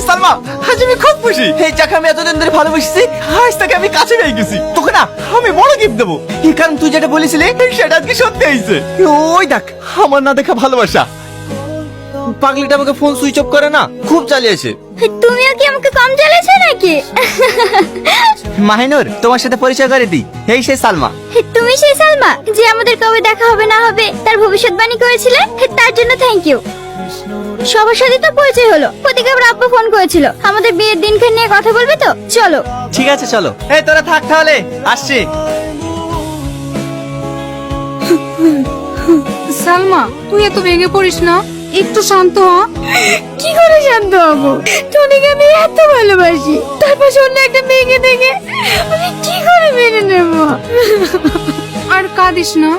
সালমা, আজ আমি খুব খুশি। এই যাকে আমি এতদিন ধরে ভালোবাসছি, আজ তাকে আমি কাছে পেয়ে গেছি। তোকে না আমি বড় গিফট দেবো, এই কারণ তুই যেটা বলেছিলি সেটা আজকে সত্যি হয়েছে। ওই দেখ আমার না দেখা ভালোবাসা। পাগলিটা আমাকে ফোন সুইচ অফ করে না, খুব চালিয়েছে। তুমিও কি আমাকে কম জ্বালিয়েছো নাকি? মাহিনুর, তোমার সাথে পরিচয় করে দিই, এই সেই সালমা। তুমি সেই সালমা যে আমাদের কবে দেখা হবে না হবে তার ভবিষ্যৎবাণী করেছিলে? তার জন্য থ্যাংক ইউ। সবার সাথে তো পরিচয় হলো, ওদিকে আবার আব্বু ফোন করেছিল আমাদের বিয়ের দিনখান নিয়ে কথা বলবে তো। চলো। ঠিক আছে চলো। এই তোরা থাক তাহলে, আসছি। সালমা, তুই এত ভেঙে পড়িস না, একটু শান্ত হ। কি করে শান্ত হবো? টনিকে আমি এত ভালোবাসি, তারপর অন্য একটা মেয়েকে দেখে আমি কি করে মেনে নেব? আর কাঁদিস না,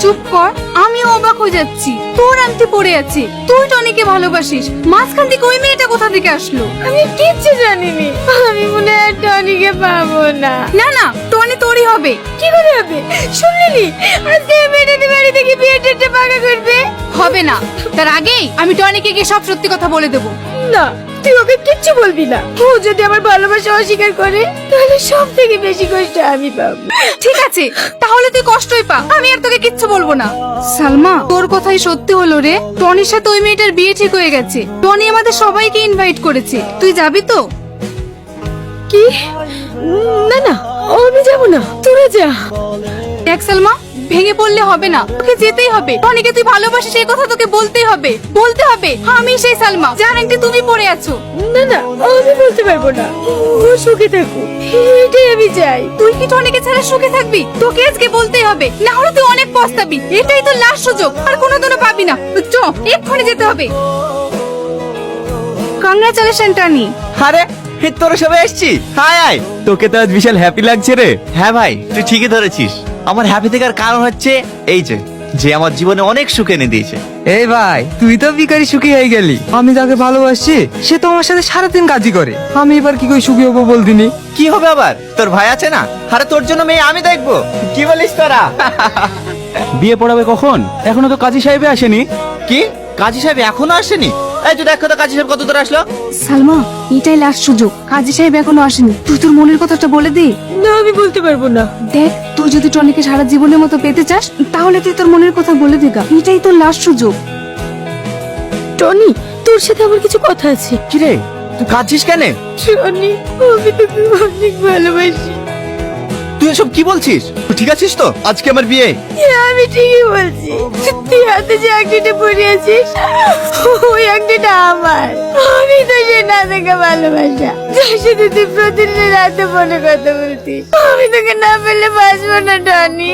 চুপ কর। আমি অবাক হয়ে যাচ্ছি, তোর আংটি পড়ে আছে, তুই টনিকে ভালোবাসিস, মাঝখান থেকে ওই মেয়েটা কোথা থেকে আসলো? আমি কিচ্ছু জানিনি, আমি মনে হয় টনিকে পাবো না। না না, টনি তোরই হবে। কি করে হবে? শুনলি আজকে মেয়েটা বাড়ি থেকে বিয়ে ডেটটা পাকা করবে। হবে না, তার আগেই আমি টনিকে গিয়ে সব সত্যি কথা বলে দেবো। না, তুই ওকে কিচ্ছু বলবি না। ও যদি আমার ভালোবাসা অস্বীকার করে তাহলে সব থেকে বেশি কষ্ট আমি পাবো। ঠিক আছে, তাহলে তুই কষ্টই পা, আমি আর তোকে কিচ্ছু বলবো না। সালমা, তোর কথাই সত্যি হলো রে, টনির সাথে ওই মেয়েটার বিয়ে ঠিক হয়ে গেছে। টনি আমাদের সবাইকে ইনভাইট করেছে, তুই যাবি তো? কি? না না, আমি যাব না, তোরা যা। দেখ সালমা, ভেঙে পড়লে হবে না, তোকে যেতেই হবে। টনিকে তুই ভালোবাসিস এই কথা তোকে বলতেই হবে, বলতে হবে। আমি সেই সালমা যার আংটি তুমি পরে আছো। না না, আমি বলতে পারবো না। ও সুখে থাকুক, এটাই আমি চাই। তুই কি টনিকে ছাড়া সুখে থাকবি? তোকে আজকে বলতেই হবে, না হলে তুই অনেক পস্তাবি। এটাই তো লাস্ট সুযোগ, আর কোনোদিনও পাবি না। চ, এক্ষুনি যেতে হবে। Congratulation Tony. আরে তোরা সবাই এসছি, হাই হাই। তোকে তো আজ বিশাল হ্যাপি লাগছে রে। হ্যাঁ ভাই, তুই ঠিকই ধরেছিস। আমার হ্যাপি থাকার কারণ হচ্ছে এই যে আমার জীবনে অনেক সুখ এনে দিয়েছে। এই ভাই, তুই তো বিকারি সুখী হয়ে গেলি। আমি যাকে ভালোবাসছি সে তো আমার সাথে সারাদিন কাজই করে, আমি এবার কি করে সুখী হবো বলদিনি? কি হবে আবার? তোর ভাই আছে না, আরে তোর জন্য মেয়ে আমি দেখবো। কি বলিস তোরা? বিয়ে পড়াবে কখন? এখনো তো কাজী সাহেবে আসেনি। কি কাজী সাহেব এখনো আসেনি? এই তুই দেখো তো কাজী সাহেব কত দূর আসলো। সালমা, এটাই লাস্ট সুযোগ, কাজী সাহেব এখনো আসেনি। তুই তোর মনের কথাটা বলে দে। না, আমি বলতে পারবো না। দেখ, তুই যদি টনিকে সারা জীবনের মতো পেতে চাস তাহলে তুই তোর মনের কথা বলে দেগা, এটাই তোর লাস্ট সুযোগ। টনি, তোর সাথে আমার কিছু কথা আছে। কি রে, তুই কাঁদছিস কেন? টনি, আমি তোকে অনেক ভালোবাসি। তুই এসব কি বলছিস? তুই ঠিক আছিস তো? আজকে আমার বিয়ে। হ্যাঁ, আমি ঠিকই বলছি। তুই হাতে যে আংটিটা পরে আছিস ওই আংটিটা আমার। আমি তো সে না দেখা ভালোবাসা, যার সাথে তুই প্রতিদিন রাতে ফোনে কথা বলতিস। আমি তোকে না পেলে বাঁচবো না টনি,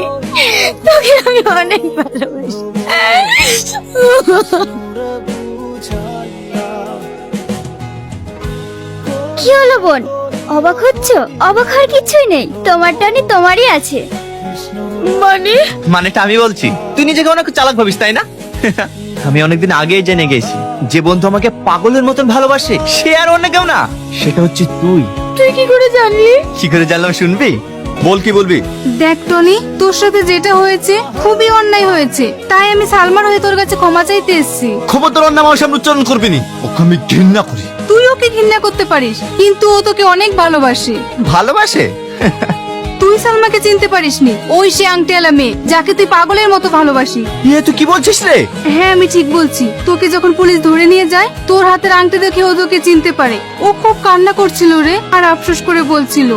তোকে আমি অনেক ভালোবাসি। কি হলো বোন, অবাক হচ্ছ? অবাক হওয়ার কিছুই নেই, তোমার টনি তোমারই আছে। মানেটা আমি বলছি, তুই নিজেকে অনেক চালাক ভাবিস তাই না? আমি অনেকদিন আগেই জেনে গেছি যে বন্ধু আমাকে পাগলের মতন ভালোবাসে সে আর অন্য কেউ না, সেটা হচ্ছে তুই। তুই কি করে জানলি? কি করে জানলাম শুনবি? বল, কি বলবি? দেখ টনি, তোর সাথে যেটা হয়েছে খুবই অন্যায় হয়েছে, তাই আমি সালমার হয়ে তোর কাছে ক্ষমা চাইতে এসেছি। খবরদার অন্য আমার সামনে উচ্চারণ করবি নি, ওকে আমি ঘৃণা করি। তুই ওকে ঘৃণা করতে পারিস, কিন্তু ও তোকে অনেক ভালোবাসে। ভালোবাসে? তুই সালমাকে চিনতে পারিসনি, ওই সে আংটিওয়ালা মেয়ে যাকে তুই পাগলের মতো ভালোবাসি। ইয়ে তুই কি বলছিস রে? হ্যাঁ, আমি ঠিক বলছি। তোকে যখন পুলিশ ধরে নিয়ে যায়, তোর হাতের আংটি দেখে ও তোকে চিনতে পারে। ও খুব কান্না করছিল রে, আর আফসোস করে বলছিল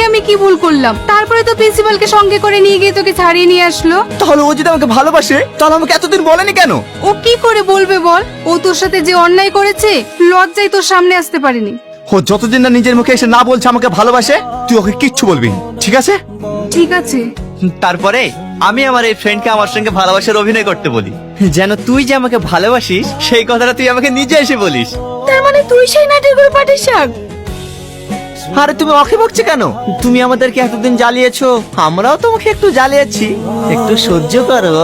আমি কি ভুল করলাম। তারপরে তো প্রিন্সিপালকে সঙ্গে করে নিয়ে গিয়ে তোকে ছাড়িয়ে নিয়ে আসলো। তাহলে ও যদি আমাকে ভালোবাসে তাহলে আমাকে এতদিন বলেনি কেন? ও কি করে বলবে বল? ও তোর সাথে যে অন্যায় করেছে, লজ্জায় তোর সামনে আসতে পারেনি। ও যতদিন না নিজের মুখে এসে না বলছে আমাকে ভালোবাসে, তুই ওকে কিচ্ছু বলবি না, ঠিক আছে? ঠিক আছে। তারপরে আমি আমার এই ফ্রেন্ডকে আমার সঙ্গে ভালোবাসার অভিনয় করতে বলি, যেন তুই যে আমাকে ভালোবাসিস সেই কথাটা তুই আমাকে নিজে এসে বলিস। তার মানে তুই সেই নাটের পাটির শাক? আরে তুমি ওকে বকছো কেন? তুমি আমাদেরকে এতদিন জ্বালিয়েছো, আমরাও তোমাকে একটু জ্বালিয়েছি, একটু সহ্য করো।